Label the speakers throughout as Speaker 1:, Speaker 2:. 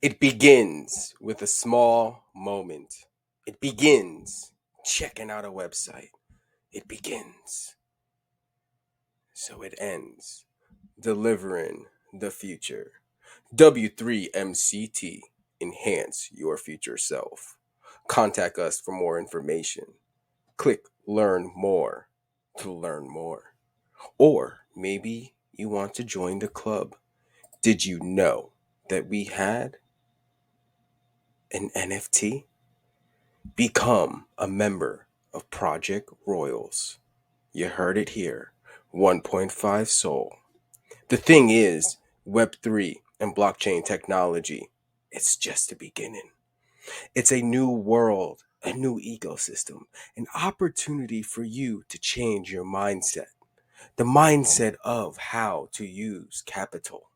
Speaker 1: It begins with a small moment. It begins checking out a website. It begins. So it ends delivering the future. W3MCT. Enhance your future self. Contact us for more information. Click learn more to learn more. Or maybe you want to join the club. Did you know that we had an NFT? Become a member of Project Royals. You heard it here. 1.5 Soul. The thing is, Web3 and blockchain technology, it's just the beginning. It's a new world, a new ecosystem, an opportunity for you to change your mindset. The mindset of how to use capital.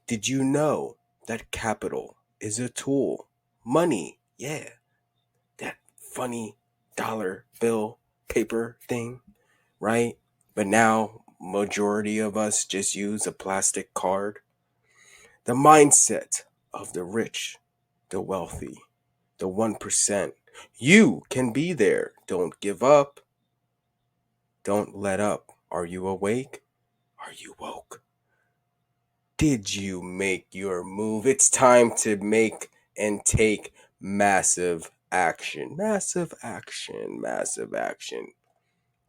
Speaker 1: Did you know that capital is a tool? Money, yeah, that funny dollar bill paper thing, right? But now majority of us just use a plastic card. The mindset of the rich, the wealthy, the 1%. You can be there. Don't give up. Don't let up. Are you awake? Are you woke? Did you make your move? It's time to make and take massive action. Massive action. Massive action.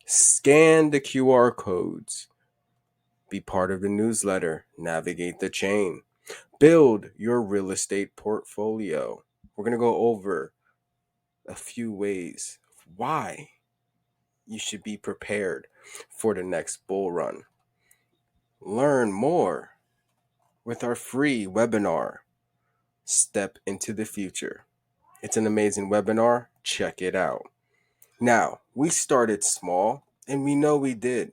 Speaker 1: Scan the QR codes. Be part of the newsletter. Navigate the chain. Build your real estate portfolio. We're going to go over a few ways of why you should be prepared for the next bull run. Learn more with our free webinar, Step into the Future. It's an amazing webinar. Check it out. Now, we started small, and we know we did.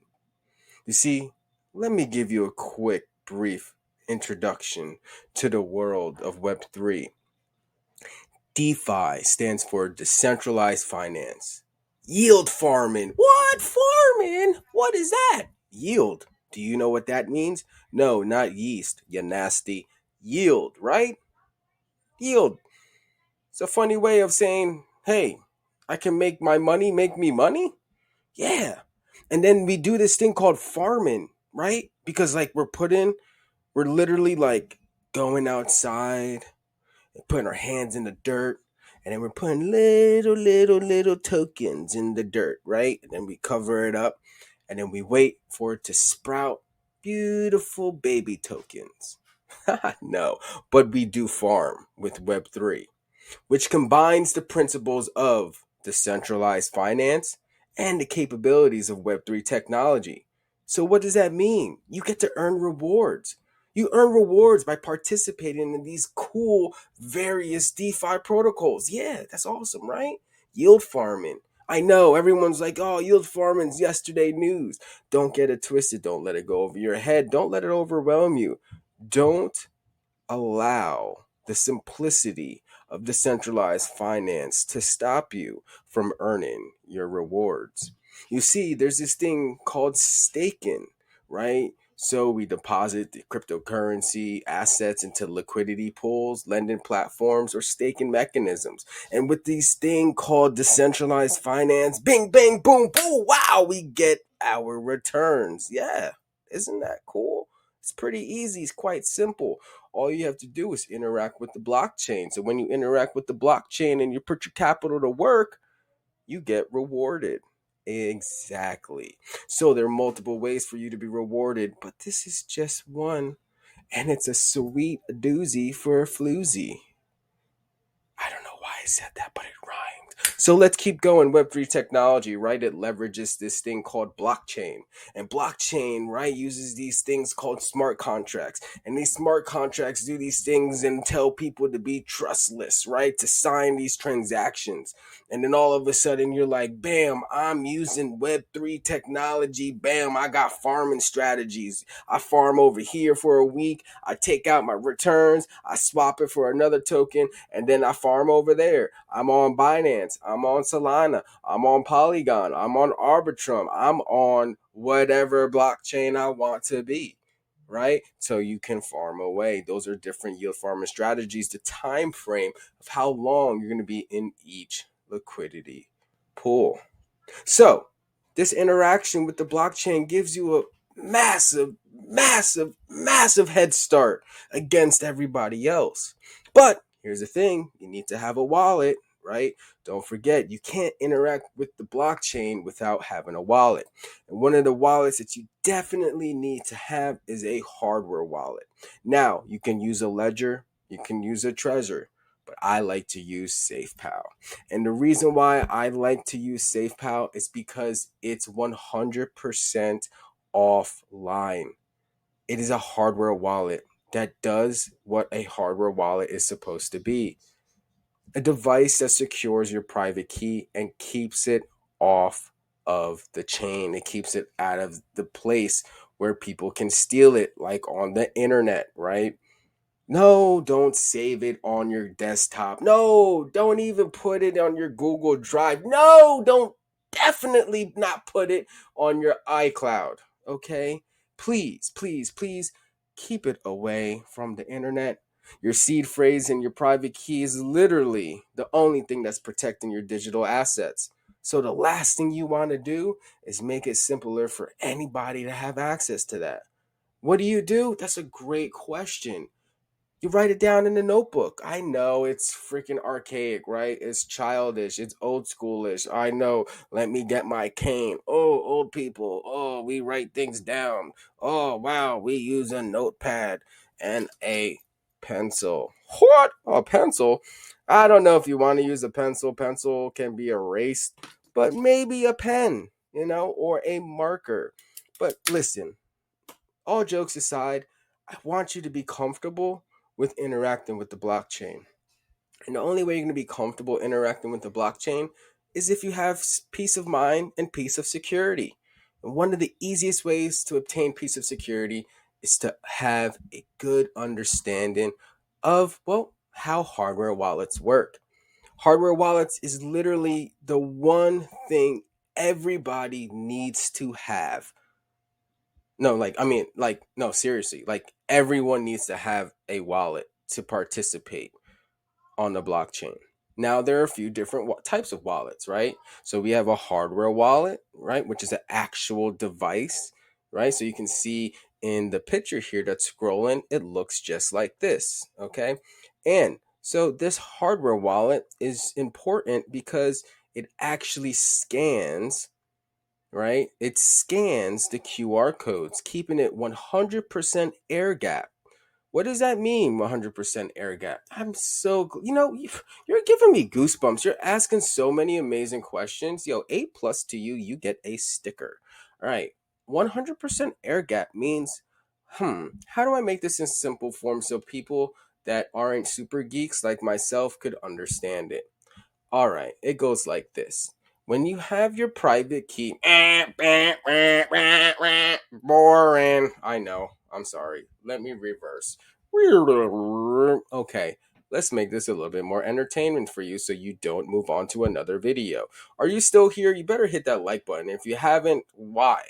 Speaker 1: You see, let me give you a quick, brief introduction to the world of Web3. DeFi stands for decentralized finance. Yield farming. What? Farming? What is that? Yield. Do you know what that means? No, not yeast, you nasty. Yield, right? Yield. It's a funny way of saying, hey, I can make my money make me money? Yeah. And then we do this thing called farming, right? Because like we're literally like going outside and putting our hands in the dirt, and then we're putting little tokens in the dirt, right? And then we cover it up, and then we wait for it to sprout beautiful baby tokens. No, but we do farm with Web3, which combines the principles of decentralized finance and the capabilities of Web3 technology. So, what does that mean? You get to earn rewards. You earn rewards by participating in these cool various DeFi protocols. Yeah, that's awesome, right? Yield farming. I know everyone's like, oh, yield farming's yesterday news. Don't get it twisted. Don't let it go over your head. Don't let it overwhelm you. Don't allow the simplicity of decentralized finance to stop you from earning your rewards. You see, there's this thing called staking, right? So we deposit the cryptocurrency assets into liquidity pools, lending platforms, or staking mechanisms. And with these thing called decentralized finance, bing, bang, boom, boom, wow, we get our returns. Yeah, isn't that cool? It's pretty easy. It's quite simple. All you have to do is interact with the blockchain. So when you interact with the blockchain and you put your capital to work, you get rewarded. Exactly. So there are multiple ways for you to be rewarded, but this is just one. And it's a sweet doozy for a floozy. I don't know why I said that, but it rhymed. So let's keep going. Web3 technology, right? It leverages this thing called blockchain. And blockchain, right, uses these things called smart contracts. And these smart contracts do these things and tell people to be trustless, right? To sign these transactions. And then all of a sudden you're like, bam, I'm using Web3 technology. Bam, I got farming strategies. I farm over here for a week. I take out my returns. I swap it for another token. And then I farm over there. I'm on Binance. I'm on Solana. I'm on Polygon. I'm on Arbitrum. I'm on whatever blockchain I want to be. right? So you can farm away. Those are different yield farming strategies. The time frame of how long you're going to be in each liquidity pool. So, this interaction with the blockchain gives you a massive, massive, massive head start against everybody else. But here's the thing, you need to have a wallet, right? Don't forget, you can't interact with the blockchain without having a wallet. And one of the wallets that you definitely need to have is a hardware wallet. Now, you can use a Ledger, you can use a Trezor, but I like to use SafePal. And the reason why I like to use SafePal is because it's 100% offline. It is a hardware wallet that does what a hardware wallet is supposed to be. A device that secures your private key and keeps it off of the chain. It keeps it out of the place where people can steal it, like on the internet, right? No, don't save it on your desktop. No, don't even put it on your Google Drive. No, don't definitely not put it on your iCloud. Okay? Please, please, please keep it away from the internet. Your seed phrase and your private key is literally the only thing that's protecting your digital assets. So the last thing you want to do is make it simpler for anybody to have access to that. What do? That's a great question. You write it down in the notebook. I know it's freaking archaic, right? It's childish. It's old schoolish. I know. Let me get my cane. Oh, old people. Oh, we write things down. Oh, wow. We use a notepad and a pencil. What? A pencil? I don't know if you want to use a pencil. Pencil can be erased, but maybe a pen, or a marker. But listen, all jokes aside, I want you to be comfortable with interacting with the blockchain. And the only way you're going to be comfortable interacting with the blockchain is if you have peace of mind and peace of security. And one of the easiest ways to obtain peace of security is to have a good understanding of, well, how hardware wallets work. Hardware wallets is literally the one thing everybody needs to have. No, seriously, like everyone needs to have a wallet to participate on the blockchain. Now, there are a few different types of wallets, right? So we have a hardware wallet, right, which is an actual device, right? So you can see in the picture here that's scrolling, it looks just like this, okay? And so this hardware wallet is important because it actually scans, right? It scans the QR codes, keeping it 100% air gap. What does that mean, 100% air gap? I'm so, you're giving me goosebumps. You're asking so many amazing questions. Yo, A plus to you, you get a sticker. All right, 100% air gap means, how do I make this in simple form so people that aren't super geeks like myself could understand it? All right, it goes like this. When you have your private key, boring. I know. I'm sorry. Let me reverse. Okay, let's make this a little bit more entertainment for you so you don't move on to another video. Are you still here? You better hit that like button. If you haven't, why?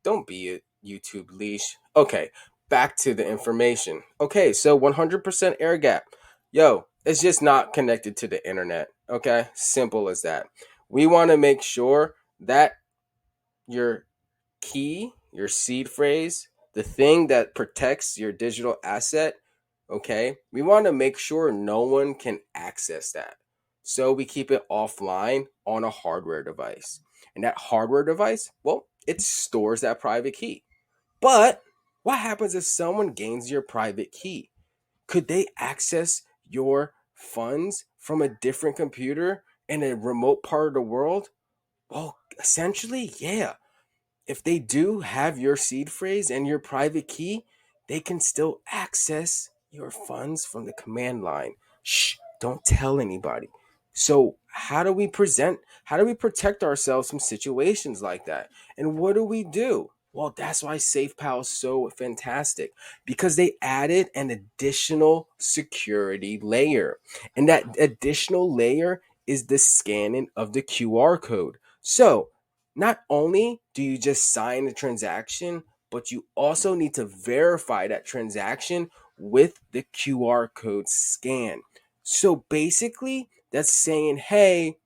Speaker 1: Don't be a YouTube leash. Okay, back to the information. Okay, so 100% air gap. Yo, it's just not connected to the internet. Okay, simple as that. We want to make sure that your key, your seed phrase, the thing that protects your digital asset, okay, we want to make sure no one can access that. So we keep it offline on a hardware device. And that hardware device, well, it stores that private key. But what happens if someone gains your private key? Could they access your funds from a different computer in a remote part of the world? Well, essentially, yeah. If they do have your seed phrase and your private key, they can still access your funds from the command line. Shh, don't tell anybody. So, how do we protect ourselves from situations like that? And what do we do? Well, that's why SafePal is so fantastic because they added an additional security layer. And that additional layer is the scanning of the QR code. So, not only do you just sign the transaction, but you also need to verify that transaction with the QR code scan. So basically, that's saying, hey,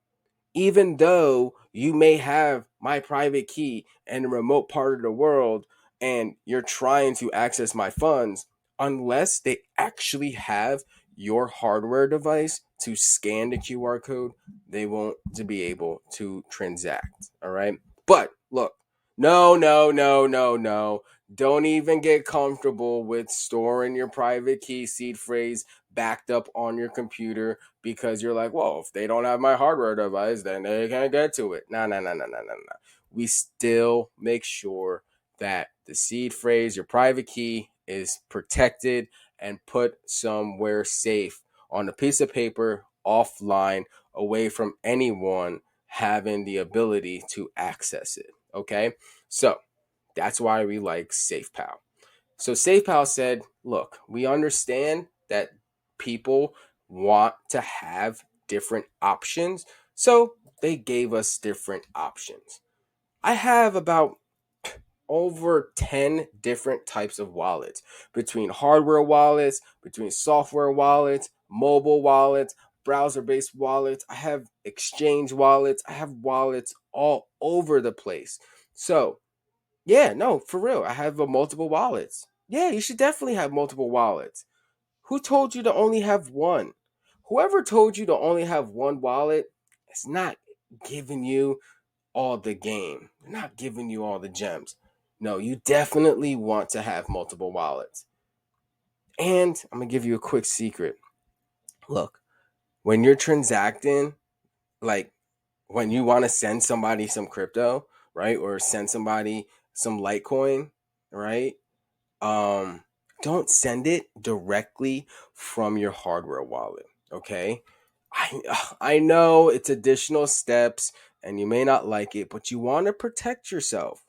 Speaker 1: even though you may have my private key in a remote part of the world and you're trying to access my funds, unless they actually have your hardware device to scan the QR code, they won't to be able to transact. All right. But look, no, no, no, no, no. Don't even get comfortable with storing your private key seed phrase backed up on your computer because you're like, well, if they don't have my hardware device, then they can't get to it. No, no, no, no, no, no, no. We still make sure that the seed phrase, your private key, is protected and put somewhere safe on a piece of paper, offline, away from anyone having the ability to access it. Okay, so that's why we like SafePal. So SafePal said, look, we understand that people want to have different options. So they gave us different options. I have about over 10 different types of wallets, between hardware wallets, between software wallets, mobile wallets, browser based wallets. I have exchange wallets. I have wallets all over the place. So yeah, no, for real. I have multiple wallets. Yeah, you should definitely have multiple wallets. Who told you to only have one? Whoever told you to only have one wallet is not giving you all the game. They're not giving you all the gems. No, you definitely want to have multiple wallets. And I'm going to give you a quick secret. Look, when you're transacting, like when you want to send somebody some crypto, right? Or send somebody some Litecoin, right? um don't send it directly from your hardware wallet. Okay, I know it's additional steps and you may not like it, but you want to protect yourself.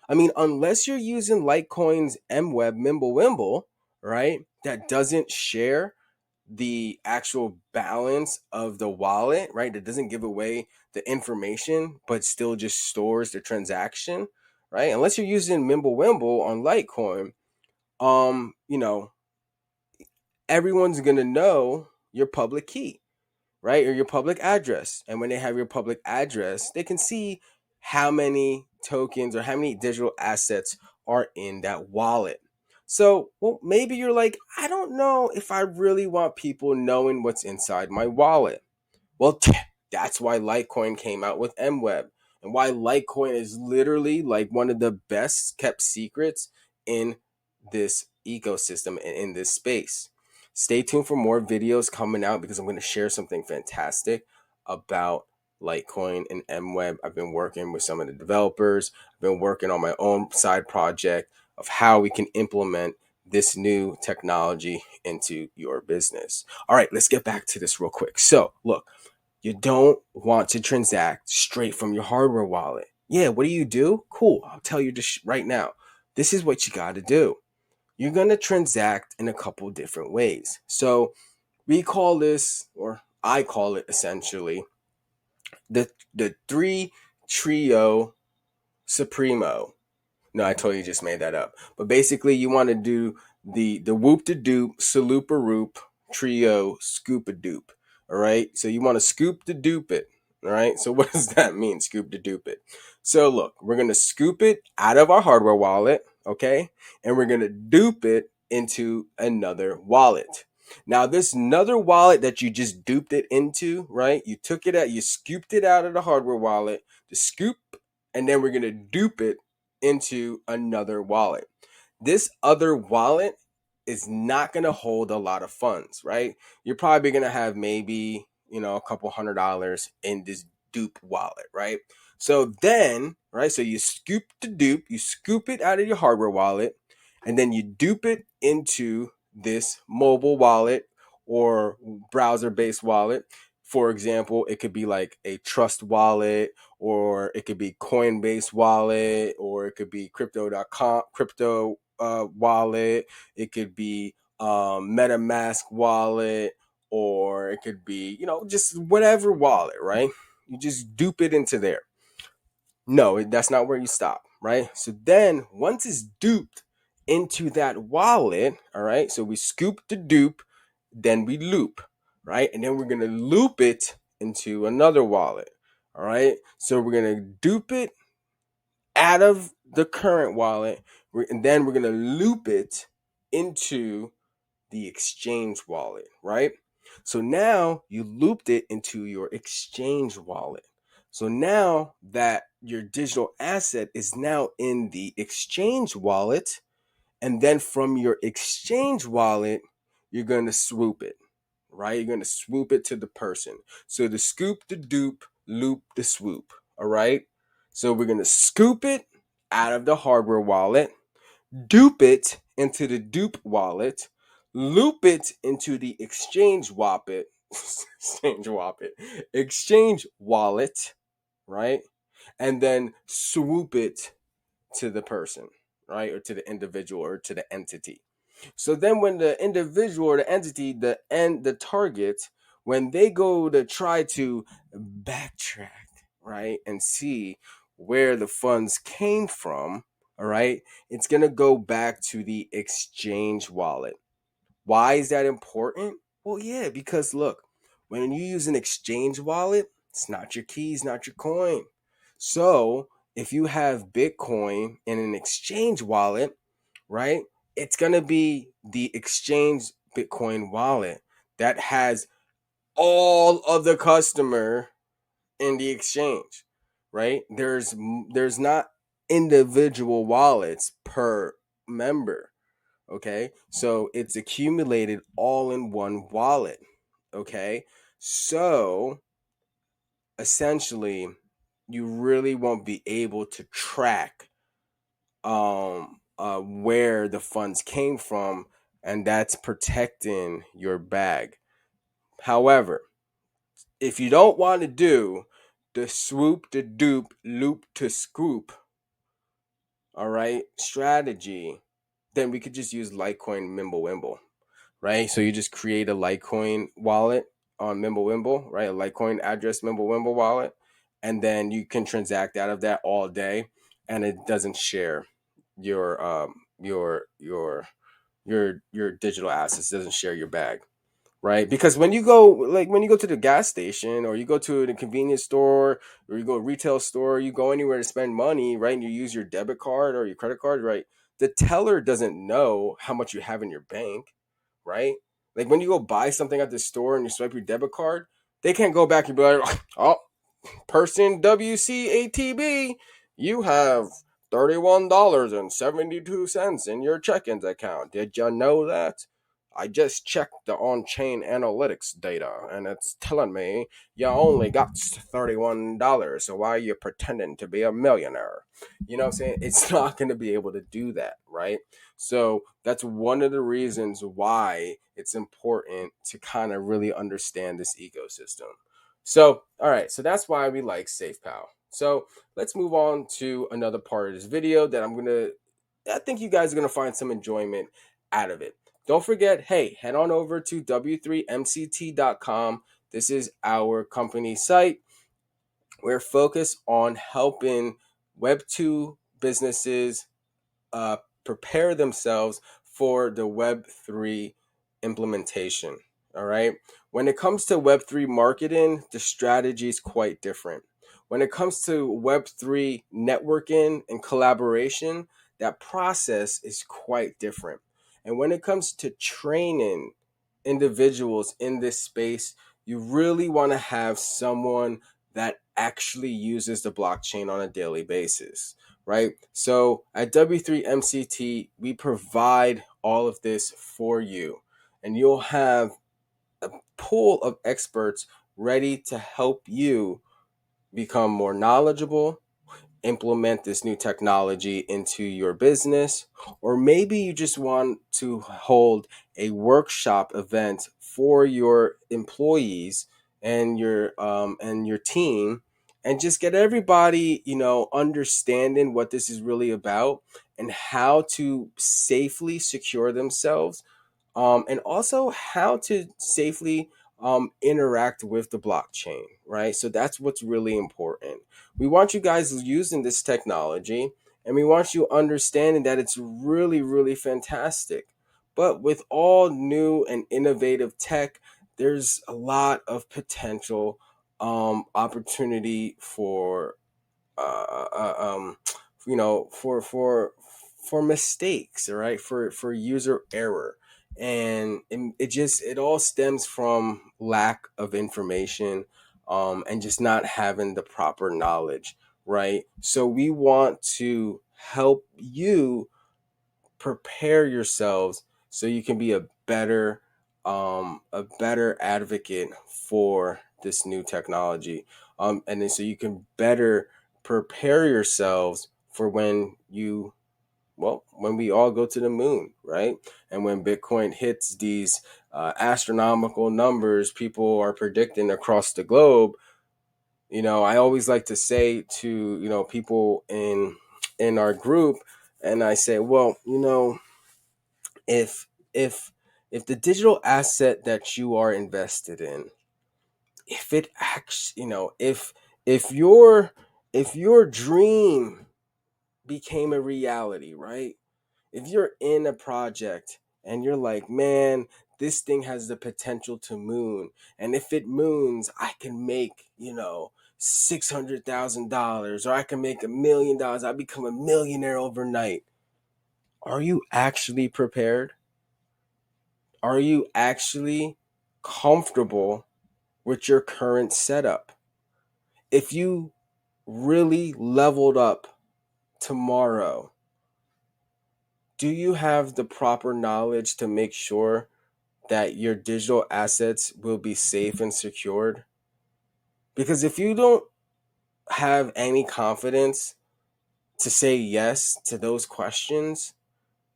Speaker 1: I mean, unless you're using Litecoin's MWeb Mimblewimble, right, that doesn't share the actual balance of the wallet, right, that doesn't give away the information but still just stores the transaction, right? Unless you're using Mimblewimble on Litecoin, you know, everyone's gonna know your public key, right? Or your public address. And when they have your public address, they can see how many tokens or how many digital assets are in that wallet. So, well, maybe you're like, I don't know if I really want people knowing what's inside my wallet. Well, that's why Litecoin came out with MWeb, and why Litecoin is literally like one of the best kept secrets in this ecosystem and in this space. Stay tuned for more videos coming out because I'm going to share something fantastic about Litecoin and MWeb. I've been working with some of the developers. I've been working on my own side project of how we can implement this new technology into your business. All right, let's get back to this real quick. So, look, you don't want to transact straight from your hardware wallet. Yeah, what do you do? Cool, I'll tell you this right now. This is what you got to do. You're going to transact in a couple different ways. So we call this, or I call it essentially, the three trio supremo. No, I totally just made that up. But basically, you want to do the whoop de doop, saloopa roop, trio, scoop a doop. All right. So you want to scoop the doop it. All right. So what does that mean? Scoop to dupe it. So look, we're gonna scoop it out of our hardware wallet, okay, and we're gonna dupe it into another wallet. Now, this another wallet that you just duped it into, right? You took it out, you scooped it out of the hardware wallet, the scoop, and then we're gonna dupe it into another wallet. This other wallet is not going to hold a lot of funds, right? You're probably going to have maybe, a couple $100 in this dupe wallet, right? So then, right, so you scoop the dupe, you scoop it out of your hardware wallet, and then you dupe it into this mobile wallet or browser based wallet. For example, it could be like a Trust wallet, or it could be Coinbase wallet, or it could be crypto.com, crypto wallet. It could be MetaMask wallet, or it could be, just whatever wallet, right? You just dupe it into there. No, that's not where you stop, right? So then once it's duped into that wallet, all right, so we scoop the dupe, then we loop, right? And then we're going to loop it into another wallet, all right? So we're going to dupe it out of the current wallet, and then we're going to loop it into the exchange wallet, right? So now you looped it into your exchange wallet. So now that your digital asset is now in the exchange wallet, and then from your exchange wallet, you're going to swoop it, right? You're going to swoop it to the person. So the scoop, the dupe, loop, the swoop, all right? So we're going to scoop it out of the hardware wallet, dupe it into the dupe wallet, loop it into the exchange wappet, exchange wallet, right? And then swoop it to the person, right? Or to the individual or to the entity. So then when the individual or the entity, the target, when they go to try to backtrack, right, and see where the funds came from, all right, it's going to go back to the exchange wallet. Why is that important? Well, yeah, because look, when you use an exchange wallet, it's not your keys, not your coin. So if you have Bitcoin in an exchange wallet, right, it's going to be the exchange Bitcoin wallet that has all of the customer in the exchange, right? There's not individual wallets per member. Okay, so it's accumulated all in one wallet. Okay, so essentially you really won't be able to track where the funds came from, and that's protecting your bag. However, if you don't want to do the swoop, the dupe, loop to scoop, all right, strategy, then we could just use Litecoin Mimblewimble, right? So you just create a Litecoin wallet on Mimblewimble, right? A Litecoin address Mimblewimble wallet, and then you can transact out of that all day, and it doesn't share your your digital assets. It doesn't share your bag, right? Because when you go to the gas station, or you go to the convenience store, or you go to a retail store, you go anywhere to spend money, right? And you use your debit card or your credit card, right? The teller doesn't know how much you have in your bank, right? Like when you go buy something at the store and you swipe your debit card, they can't go back and be like, oh, person WCATB, you have $31.72 in your check-ins account. Did you know that? I just checked the on-chain analytics data, and it's telling me you only got $31. So why are you pretending to be a millionaire? You know what I'm saying? It's not going to be able to do that, right? So that's one of the reasons why it's important to kind of really understand this ecosystem. So, all right, so that's why we like SafePal. So let's move on to another part of this video that I think you guys are gonna find some enjoyment out of it. Don't forget, hey, head on over to w3mct.com. This is our company site. We're focused on helping Web2 businesses uh, prepare themselves for the Web3 implementation. All right. When it comes to Web3 marketing, the strategy is quite different. When it comes to Web3 networking and collaboration, that process is quite different. And when it comes to training individuals in this space, you really want to have someone that actually uses the blockchain on a daily basis, right? So at W3MCT, we provide all of this for you, and you'll have a pool of experts ready to help you become more knowledgeable, implement this new technology into your business, or maybe you just want to hold a workshop event for your employees and your team, and just get everybody, understanding what this is really about and how to safely secure themselves, and also how to safely interact with the blockchain, right? So that's what's really important. We want you guys using this technology, And we want you understanding that it's really, really fantastic. But with all new and innovative tech, there's a lot of potential opportunity for uh, uh, um, for mistakes, all right, for user error, and it all stems from lack of information, and just not having the proper knowledge, right? So we want to help you prepare yourselves so you can be a better advocate for this new technology, and then so you can better prepare yourselves for when we all go to the moon, right? And when Bitcoin hits these astronomical numbers people are predicting across the globe. I always like to say to people in our group, and I say, well, if if if the digital asset that you are invested in, if it acts, if your if your dream became a reality, right? If you're in a project and you're like, man, this thing has the potential to moon, and if it moons, I can make, $600,000, or I can make $1 million. I become a millionaire overnight. Are you actually prepared? Are you actually comfortable with your current setup? If you really leveled up tomorrow, do you have the proper knowledge to make sure that your digital assets will be safe and secured? Because if you don't have any confidence to say yes to those questions,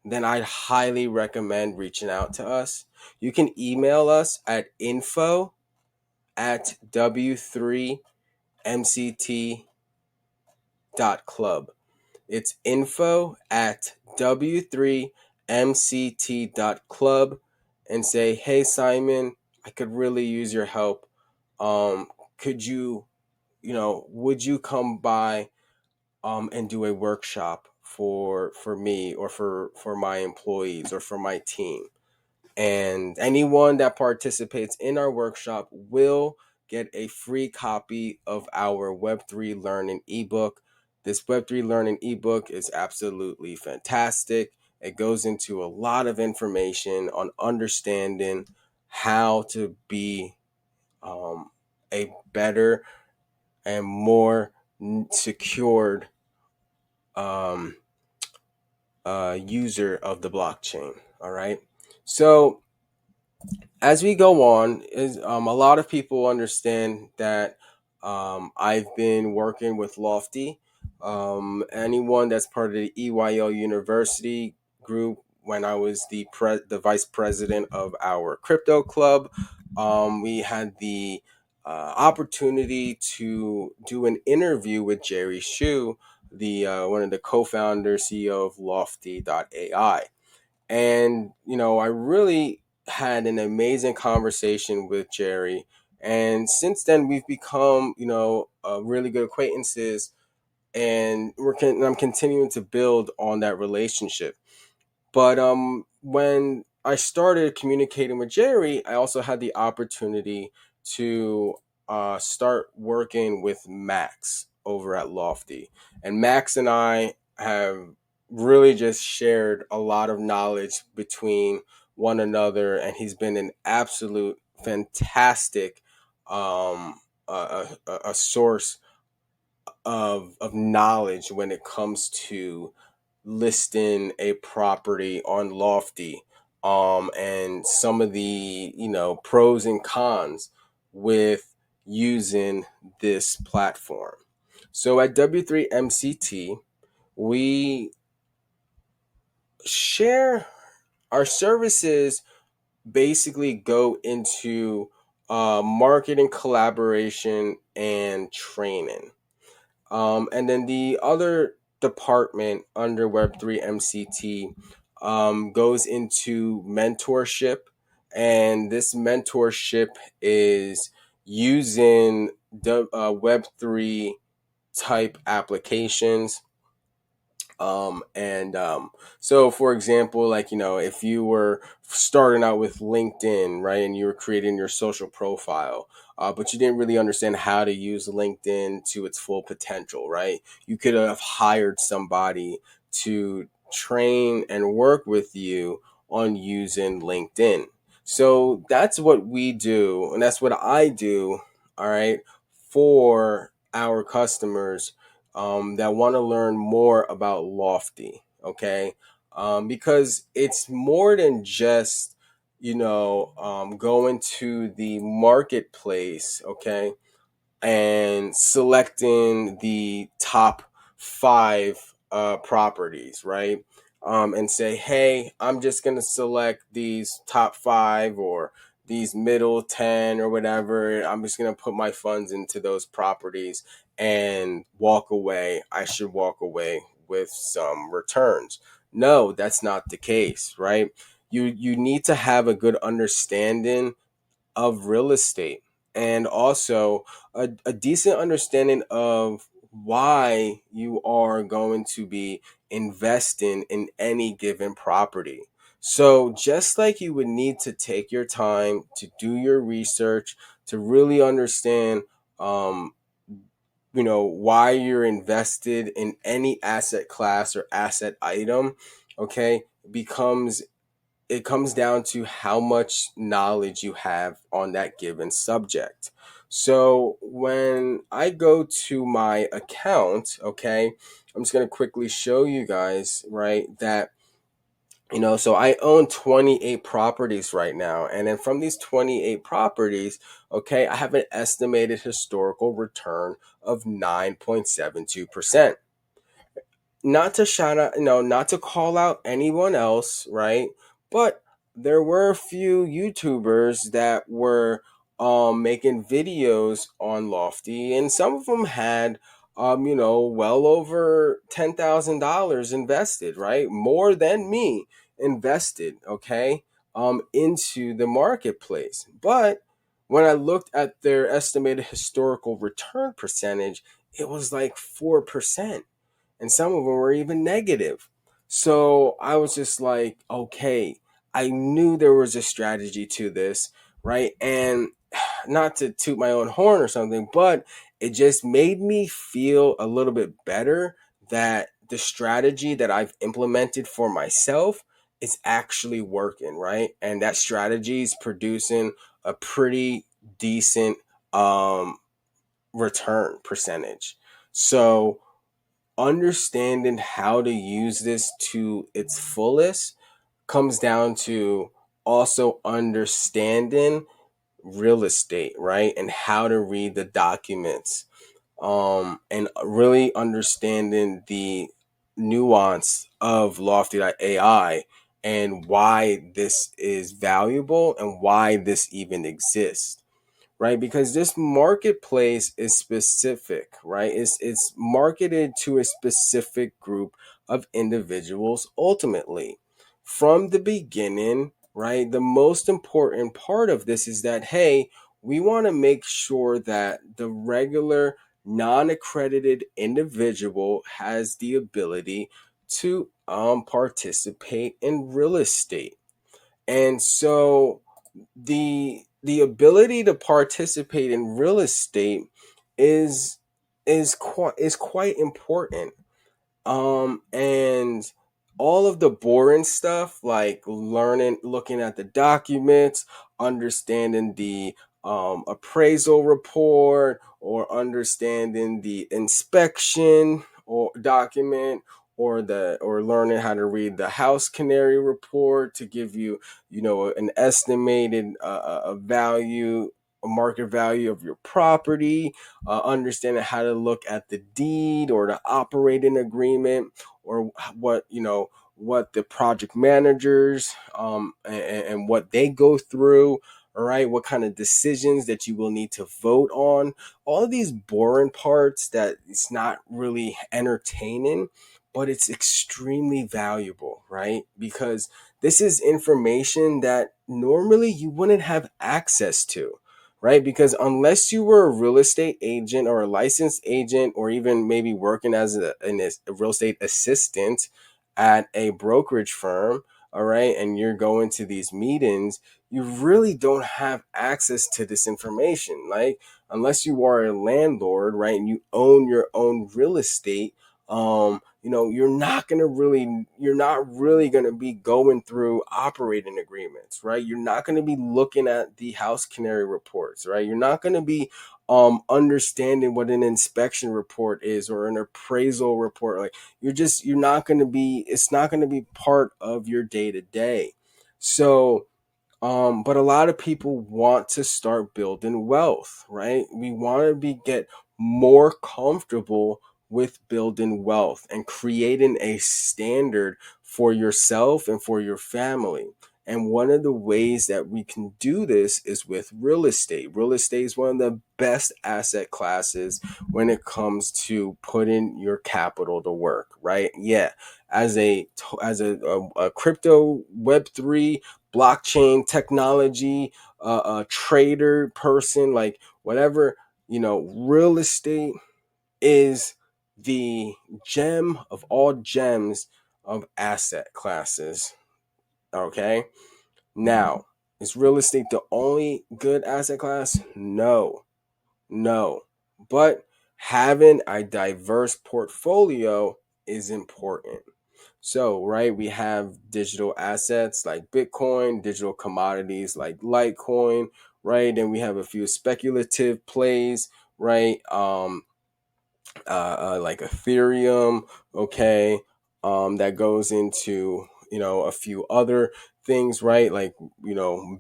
Speaker 1: then I'd highly recommend reaching out to us. You can email us at info@w3mct.club. It's info@w3mct.club, and say, hey, Simon, I could really use your help. Could you, would you come by and do a workshop for me, or for my employees, or for my team? And anyone that participates in our workshop will get a free copy of our Web3 Learning ebook. This Web3 Learning ebook is absolutely fantastic. It goes into a lot of information on understanding how to be a better and more secured um, user of the blockchain. All right. So as we go on, is a lot of people understand that I've been working with Lofty. Anyone that's part of the EYL University group, when I was the vice president of our crypto club, we had the opportunity to do an interview with Jerry Shu, the one of the co-founders, CEO of Lofty.ai. And I really had an amazing conversation with Jerry, and since then we've become really good acquaintances, and I'm continuing to build on that relationship. But when I started communicating with Jerry, I also had the opportunity to start working with Max over at Lofty. And Max and I have really just shared a lot of knowledge between one another, and he's been an absolute fantastic a source of knowledge when it comes to listing a property on Lofty, and some of the pros and cons with using this platform. So at W3MCT, we share our services, basically go into marketing, collaboration, and training. And then the other department under Web3 MCT goes into mentorship. And this mentorship is using the Web3 type applications So for example, like, if you were starting out with LinkedIn, right, and you were creating your social profile, but you didn't really understand how to use LinkedIn to its full potential, right? You could have hired somebody to train and work with you on using LinkedIn. So that's what we do, and that's what I do, all right, for our customers that want to learn more about Lofty, okay? Because it's more than just, going to the marketplace, okay, and selecting the top five properties, right? And say, hey, I'm just going to select these top five or these middle 10 or whatever. I'm just going to put my funds into those properties and walk away. I should walk away with some returns. No, that's not the case, right? You need to have a good understanding of real estate and also a decent understanding of why you are going to be investing in any given property. So, just like you would need to take your time to do your research to really understand, um, why you're invested in any asset class or asset item, okay, becomes it comes down to how much knowledge you have on that given subject. So when I go to my account, okay, I'm just going to quickly show you guys, right, that, so I own 28 properties right now. And then from these 28 properties, okay, I have an estimated historical return of 9.72%. Not to shout out, not to call out anyone else, right? But there were a few YouTubers that were making videos on Lofty, and some of them had well over $10,000 invested, right? More than me invested, okay, into the marketplace. But when I looked at their estimated historical return percentage, it was like 4%, and some of them were even negative. So I was just like, okay, I knew there was a strategy to this, right? And not to toot my own horn or something, but it just made me feel a little bit better that the strategy that I've implemented for myself is actually working, right? And that strategy is producing a pretty decent return percentage. So understanding how to use this to its fullest comes down to also understanding real estate, right? And how to read the documents, and really understanding the nuance of Lofty AI and why this is valuable and why this even exists, right? Because this marketplace is specific, right? It's marketed to a specific group of individuals ultimately. From the beginning, right? The most important part of this is that, hey, we want to make sure that the regular non-accredited individual has the ability to participate in real estate. And so the ability to participate in real estate is is quite important. And all of the boring stuff like looking at the documents, understanding the appraisal report, or understanding the inspection or document, or learning how to read the house canary report to give you, an estimated value, a market value of your property, understanding how to look at the deed or the operating agreement, or what the project managers, and what they go through. All right, what kind of decisions that you will need to vote on. All of these boring parts that it's not really entertaining, but it's extremely valuable, right? Because this is information that normally you wouldn't have access to. right? Because unless you were a real estate agent or a licensed agent, or even maybe working as a real estate assistant at a brokerage firm, all right, and you're going to these meetings, you really don't have access to this information. Like, unless you are a landlord, right, and you own your own real estate, you're not really gonna be going through operating agreements, right? You're not gonna be looking at the house canary reports, right? You're not gonna be understanding what an inspection report is or an appraisal report. Like, you're not gonna be it's not gonna be part of your day to day. So but a lot of people want to start building wealth, right? We want to be get more comfortable with building wealth and creating a standard for yourself and for your family. And one of the ways that we can do this is with real estate. Real estate is one of the best asset classes when it comes to putting your capital to work, right? Yeah, as a crypto Web3 blockchain technology, a trader person, like whatever, real estate is the gem of all gems of asset classes. Okay. Now, is real estate the only good asset class? No, no. But having a diverse portfolio is important. So, right, we have digital assets like Bitcoin, digital commodities like Litecoin, right? And we have a few speculative plays, right? Like Ethereum, okay, that goes into a few other things, right? Like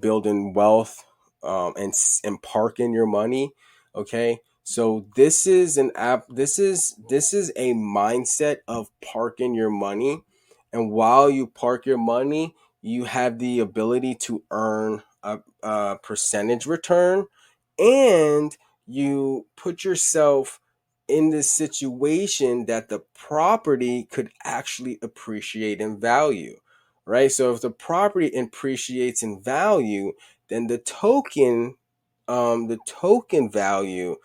Speaker 1: building wealth, and parking your money, okay. So this is an app. This is a mindset of parking your money, and while you park your money, you have the ability to earn a percentage return, and you put yourself in this situation that the property could actually appreciate in value, right? So if the property appreciates in value, then the token value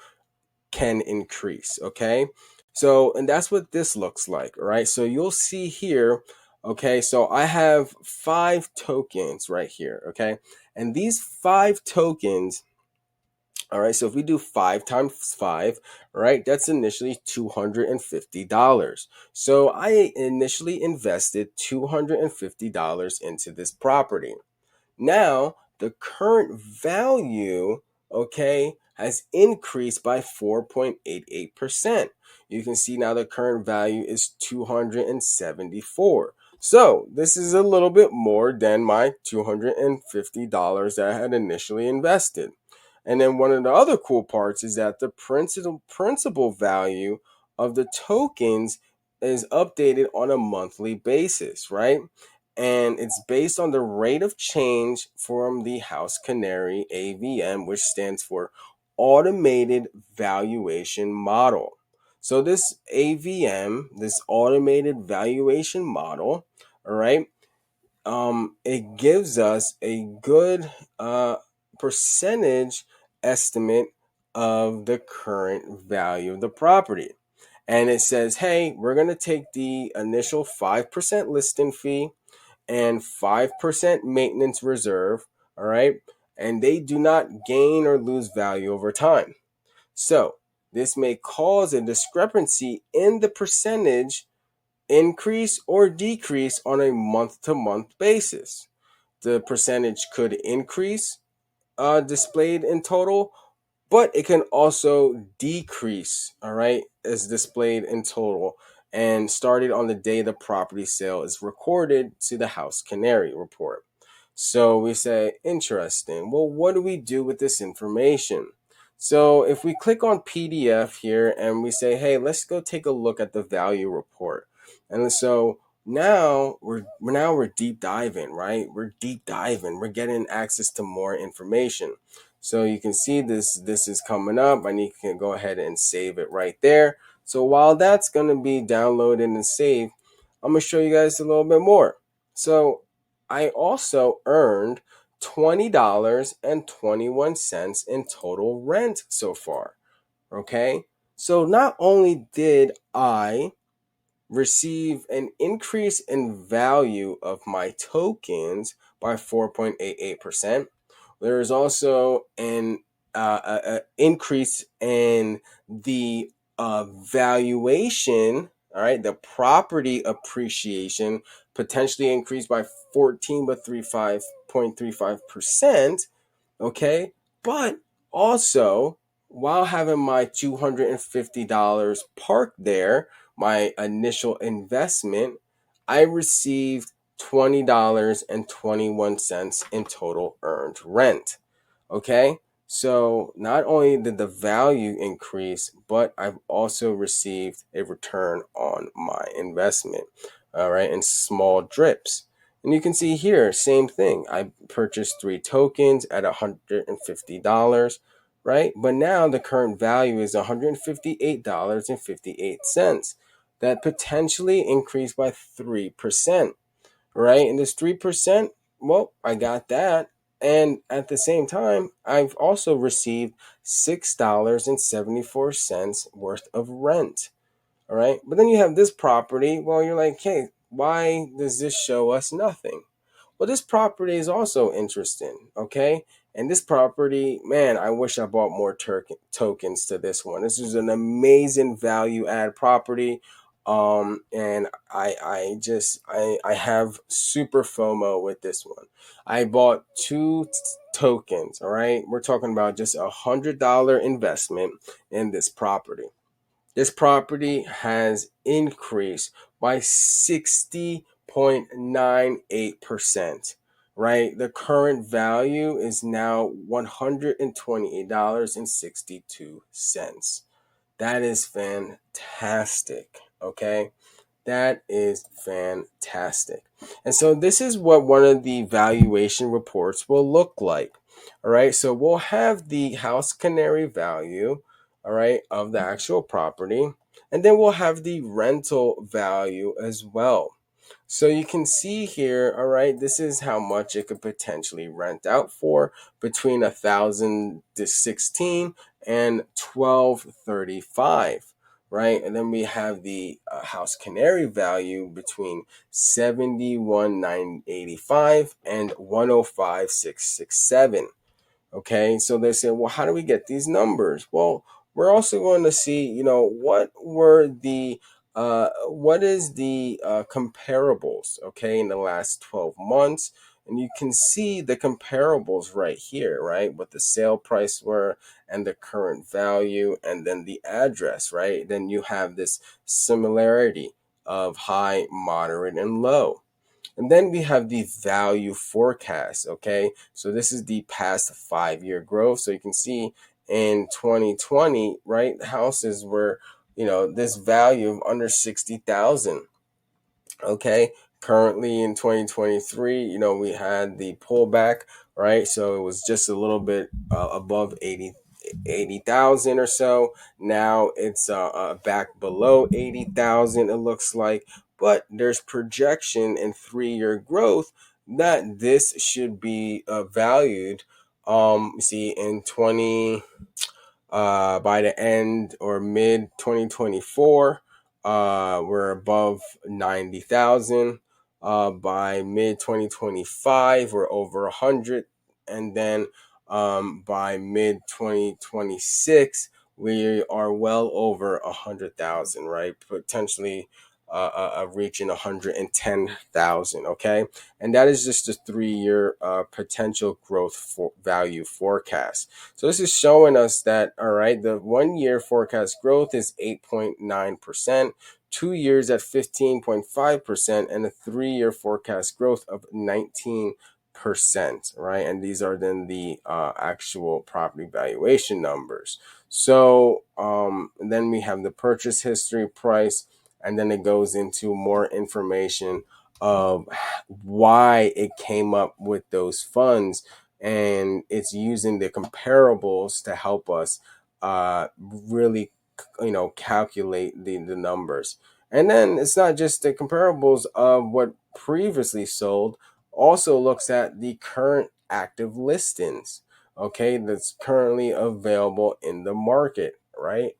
Speaker 1: can increase, okay? So, and that's what this looks like, all right? So you'll see here, okay? So I have 5 tokens right here, okay? And these 5 tokens, all right, so if we do 5 times 5, all right, that's initially $250. So I initially invested $250 into this property. Now, the current value, okay, has increased by 4.88%. You can see now the current value is 274. So this is a little bit more than my $250 that I had initially invested. And then one of the other cool parts is that the principal value of the tokens is updated on a monthly basis, right? And it's based on the rate of change from the House Canary AVM, which stands for Automated Valuation Model. So this AVM, this Automated Valuation Model, all right, it gives us a good percentage estimate of the current value of the property. And it says, hey, we're going to take the initial 5% listing fee and 5% maintenance reserve, all right? And they do not gain or lose value over time. So this may cause a discrepancy in the percentage increase or decrease on a month to month basis. The percentage could increase, displayed in total, but it can also decrease, all right, as displayed in total and started on the day the property sale is recorded to the House Canary report. So we say, interesting. Well, what do we do with this information? So if we click on PDF here and we say, hey, let's go take a look at the value report. And so now we're deep diving, right? We're deep diving. We're getting access to more information. So you can see this is coming up, and you can go ahead and save it right there. So while that's going to be downloaded and saved, I'm going to show you guys a little bit more. So I also earned $20.21 in total rent so far. Okay, so not only did I receive an increase in value of my tokens by 4.88%, there is also an increase in the valuation. All right, the property appreciation potentially increased by 14.35%. Okay, but also while having my $250 parked there, my initial investment, I received $20.21 in total earned rent. Okay, so not only did the value increase, but I've also received a return on my investment. All right, in small drips. And you can see here, same thing. I purchased 3 tokens at $150, right? But now the current value is $158.58. That potentially increased by 3%, right? And this 3%, well, I got that. And at the same time, I've also received $6.74 worth of rent. All right. But then you have this property. Well, you're like, hey, why does this show us nothing? Well, this property is also interesting. Okay. And this property, man, I wish I bought more tokens to this one. This is an amazing value add property. And I have super FOMO with this one. I bought tokens. All right. We're talking about just $100 investment in this property. This property has increased by 60.98%, right? The current value is now $128.62. That is fantastic, okay? That is fantastic. And so this is what one of the valuation reports will look like. All right. So we'll have the house canary value, all right, of the actual property. And then we'll have the rental value as well. So you can see here, all right, this is how much it could potentially rent out for between 1,016 and 1,235, right? And then we have the house canary value between 71,985 and 105,667. Okay, so they say, well, how do we get these numbers? Well, we're also going to see, what is the comparables, okay, in the last 12 months. And you can see the comparables right here, right? What the sale price were and the current value and then the address, right? Then you have this similarity of high, moderate, and low. And then we have the value forecast. Okay. So this is the past 5-year growth. So you can see in 2020, right, houses were, this value of under 60,000. Okay. Currently in 2023, we had the pullback, right? So it was just a little bit above 80,000 or so. Now it's back below 80,000, it looks like. But there's projection in 3-year growth that this should be valued. See, in 20 by the end or mid 2024, we're above 90,000. By mid 2025, we're over 100. And then by mid 2026, we are well over 100,000, right? Potentially reaching 110,000. Okay. And that is just a 3-year potential growth value forecast. So this is showing us that, all right, the 1-year forecast growth is 8.9%, 2 years at 15.5%, and a 3-year forecast growth of 19%, right? And these are then the actual property valuation numbers. So then we have the purchase history, price, and then it goes into more information of why it came up with those funds, and it's using the comparables to help us really calculate the numbers. And then it's not just the comparables of what previously sold, also looks at the current active listings, okay, that's currently available in the market, right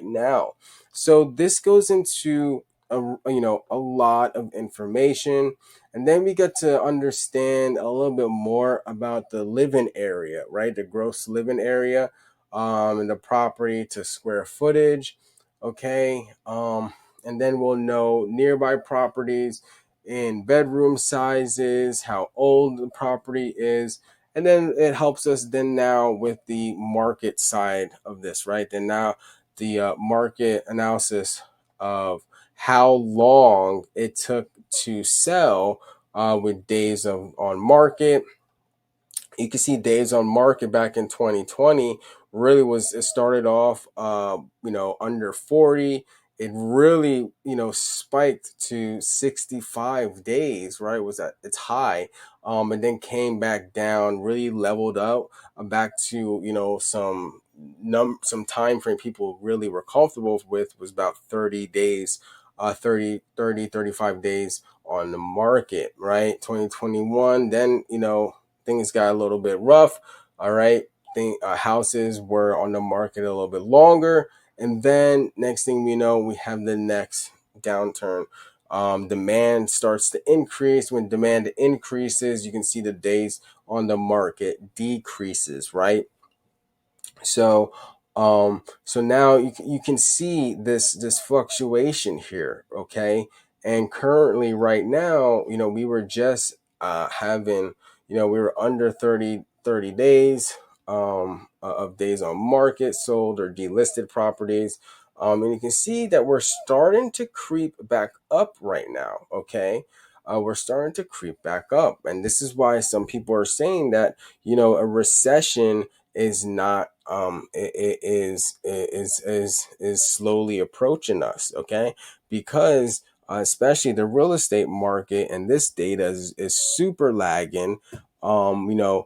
Speaker 1: now. So this goes into a lot of information, and then we get to understand a little bit more about the living area, right? The gross living area, and the property to square footage, okay. And then we'll know nearby properties in bedroom sizes, how old the property is, and then it helps us then now with the market side of this, right? Then now the market analysis of how long it took to sell, with days of on market. You can see days on market back in 2020 really was, it started off under 40. It really spiked to 65 days, right? Was at its high, and then came back down, really leveled up, back to some time frame people really were comfortable with, was about 30 days, 35 days on the market, right? 2021, then things got a little bit rough. All right. Houses were on the market a little bit longer. And then next thing we know, we have the next downturn. Demand starts to increase. When demand increases, you can see the days on the market decreases, right? So now you can see this fluctuation here, okay? And currently right now, we were just having, we were under 30 days of days on market sold or delisted properties. And you can see that we're starting to creep back up right now, okay? We're starting to creep back up, and this is why some people are saying that a recession is not is slowly approaching us, okay? Because especially the real estate market, and this data is super lagging. um you know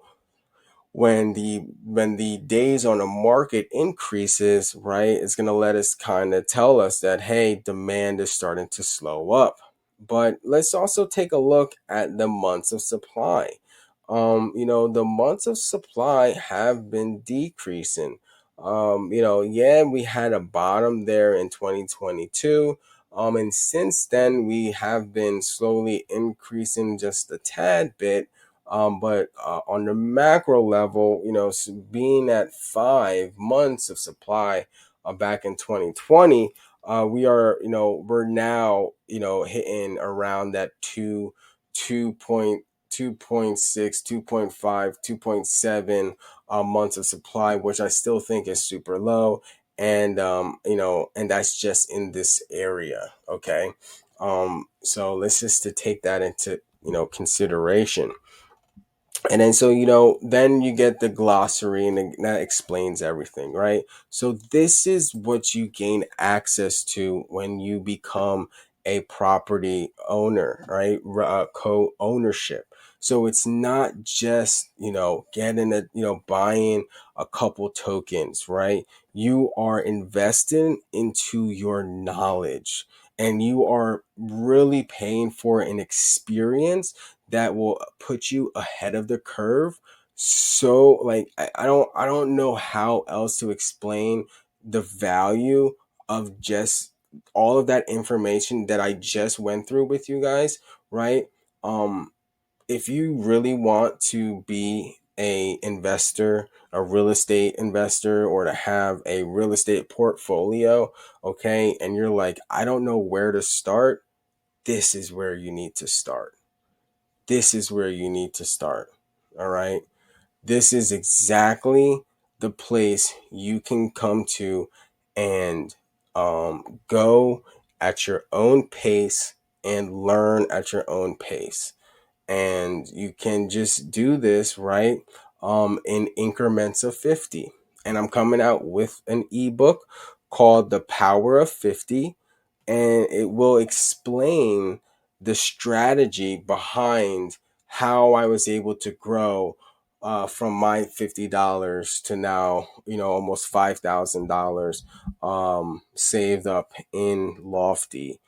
Speaker 1: when the days on the market increases, right, it's going to let us kind of tell us that, hey, demand is starting to slow up. But let's also take a look at the months of supply. The months of supply have been decreasing. Yeah, we had a bottom there in 2022. And since then we have been slowly increasing just a tad bit. But on the macro level, being at 5 months of supply back in 2020, we're now, hitting around that 2.6, 2.5, 2.7 months of supply, which I still think is super low. And, and that's just in this area. Okay. So let's just to take that into, consideration. And then so then you get the glossary, and that explains everything, right? So this is what you gain access to when you become a property owner, right? Co-ownership. So it's not just getting a buying a couple tokens, right? You are investing into your knowledge, and you are really paying for an experience that will put you ahead of the curve. So like I don't know how else to explain the value of just all of that information that I just went through with you guys, right? um if you really want to be a investor, a real estate investor, or to have a real estate portfolio, okay, and you're like, I don't know where to start, this is where you need to start. This is where you need to start. All right. This is exactly the place you can come to and go at your own pace and learn at your own pace. And you can just do this, right, in increments of 50. And I'm coming out with an ebook called The Power of 50, and it will explain the strategy behind how I was able to grow from my $50 to now, almost $5,000 saved up in Lofty,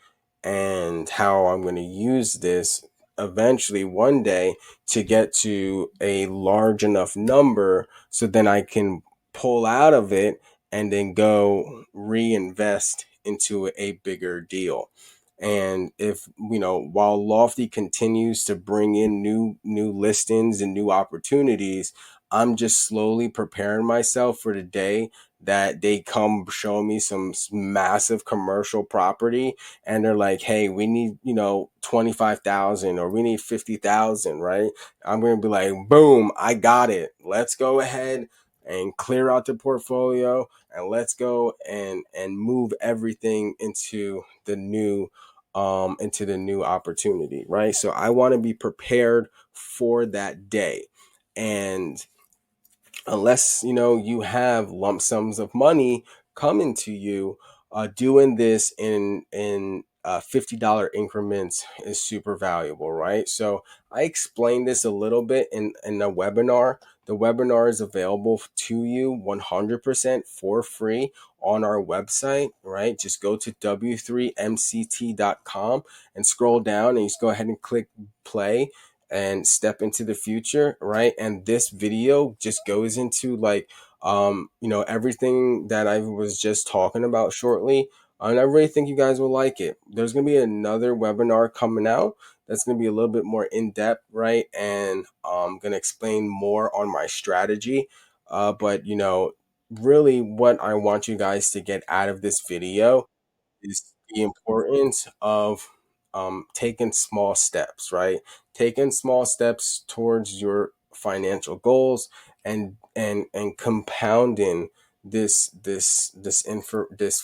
Speaker 1: and how I'm going to use this eventually one day to get to a large enough number so then I can pull out of it and then go reinvest into a bigger deal. And if while Lofty continues to bring in new listings and new opportunities, I'm just slowly preparing myself for the day that they come show me some massive commercial property and they're like, hey, we need 25,000 or we need 50,000, right? I'm going to be like, boom, I got it. Let's go ahead and clear out the portfolio and let's go and move everything into the new opportunity, right? So I want to be prepared for that day. And unless you have lump sums of money coming to you, doing this in $50 increments is super valuable, right? So I explained this a little bit in the webinar. The webinar is available to you 100% for free on our website, right? Just go to w3mct.com and scroll down and just go ahead and click play and step into the future, right? And this video just goes into like everything that I was just talking about shortly. And I really think you guys will like it. There's gonna be another webinar coming out that's gonna be a little bit more in depth, right? And I'm gonna explain more on my strategy. But really what I want you guys to get out of this video is the importance of taking small steps, right? Taking small steps towards your financial goals and compounding this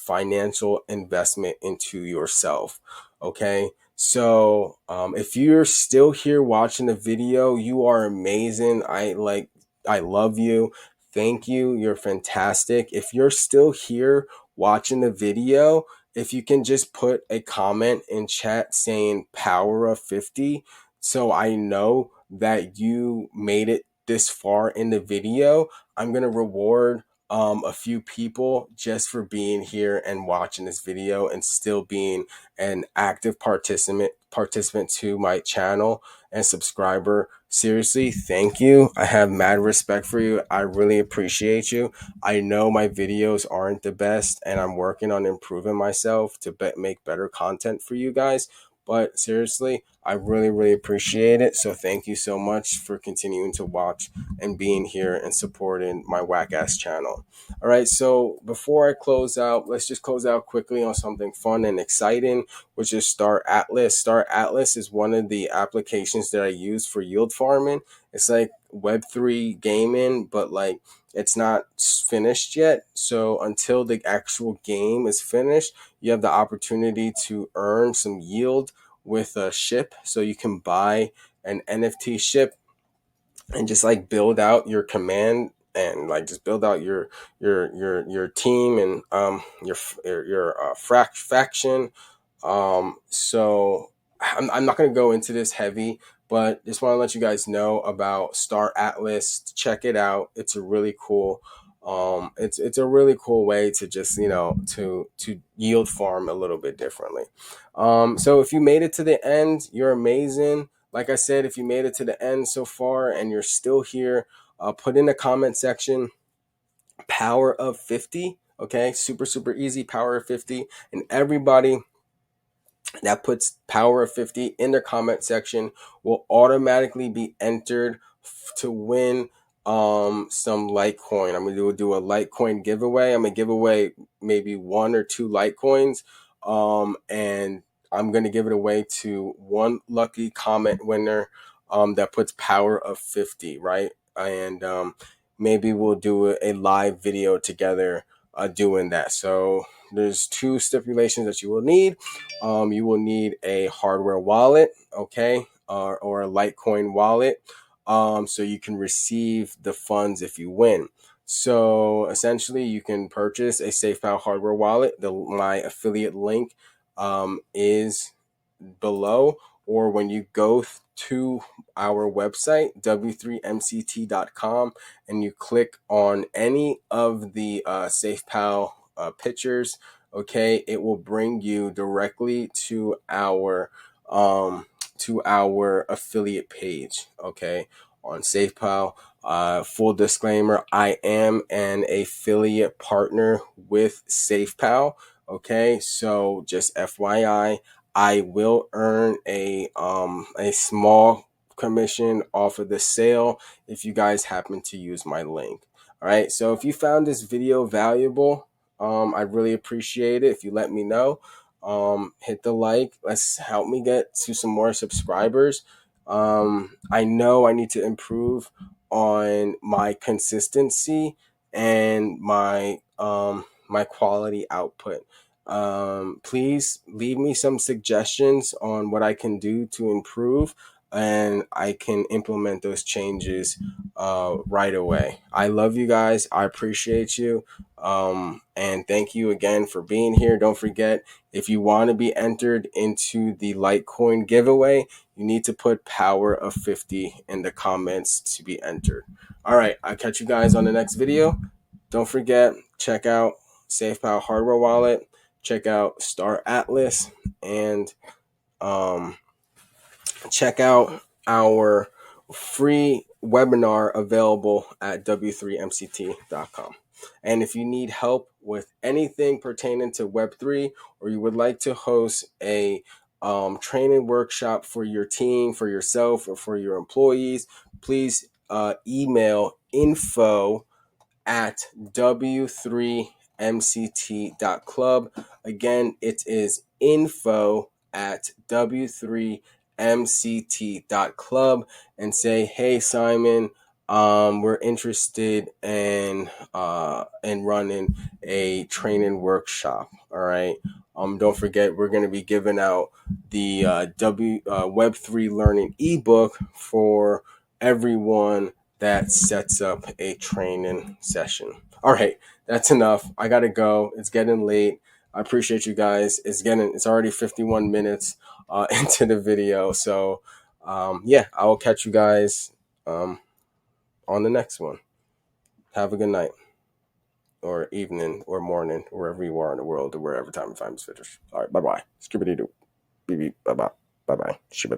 Speaker 1: financial investment into yourself. Okay. So if you're still here watching the video, you are amazing. I love you. Thank you. You're fantastic. If you're still here watching the video, if you can just put a comment in chat saying power of 50 so I know that you made it this far in the video, I'm going to reward a few people just for being here and watching this video and still being an active participant to my channel and subscriber. Seriously, thank you. I have mad respect for you. I really appreciate you. I know my videos aren't the best and I'm working on improving myself to make better content for you guys. But seriously, I really, really appreciate it. So thank you so much for continuing to watch and being here and supporting my whack ass channel. All right. So before I close out, let's just close out quickly on something fun and exciting, which is Star Atlas. Star Atlas is one of the applications that I use for yield farming. It's like Web3 gaming, but like it's not finished yet. So until the actual game is finished, you have the opportunity to earn some yield with a ship. So you can buy an NFT ship and just like build out your command and like just build out your team and faction. So I'm not going to go into this heavy, but just want to let you guys know about Star Atlas. Check it out. It's a really cool. It's a really cool way to just to yield farm a little bit differently. So if you made it to the end, you're amazing. Like I said, if you made it to the end so far and you're still here, put in the comment section power of 50. Okay, super super easy, power of 50, and everybody that puts power of 50 in their comment section will automatically be entered to win some Litecoin. I'm gonna do a Litecoin giveaway. I'm gonna give away maybe one or two Litecoins, and I'm gonna give it away to one lucky comment winner that puts power of 50, right? And maybe we'll do a live video together doing that. So there's two stipulations that you will need. You will need a hardware wallet, okay, or a Litecoin wallet, so you can receive the funds if you win. So essentially, you can purchase a SafePal hardware wallet. My affiliate link is below, or when you go to our website, w3mct.com, and you click on any of the SafePal pictures, okay, it will bring you directly to to our affiliate page, okay, on SafePal. Full disclaimer, I am an affiliate partner with SafePal, okay? So just FYI, I will earn a small commission off of the sale if you guys happen to use my link. All right, so if you found this video valuable, I'd really appreciate it if you let me know. Hit the like. Let's help me get to some more subscribers. I know I need to improve on my consistency and my quality output. Please leave me some suggestions on what I can do to improve, and I can implement those changes right away. I love you guys. I appreciate you. And thank you again for being here. Don't forget, if you want to be entered into the Litecoin giveaway, you need to put power of 50 in the comments to be entered. All right, I'll catch you guys on the next video. Don't forget, check out SafePal hardware wallet, check out Star Atlas, and check out our free webinar available at w3mct.com. And if you need help with anything pertaining to Web3, or you would like to host a training workshop for your team, for yourself, or for your employees, please email info@w3mct.club. Again, it is info@w3mct.club, and say, hey, Simon, we're interested in running a training workshop. All right. Don't forget, we're going to be giving out the Web3 Learning ebook for everyone that sets up a training session. All right, that's enough. I gotta go. It's getting late. I appreciate you guys. It's already 51 minutes into the video. So yeah, I will catch you guys on the next one. Have a good night, or evening, or morning, wherever you are in the world, or wherever time and find is finished. All right, bye bye. Skibbity doo. Beep beep. Bye bye. Bye bye. Shibba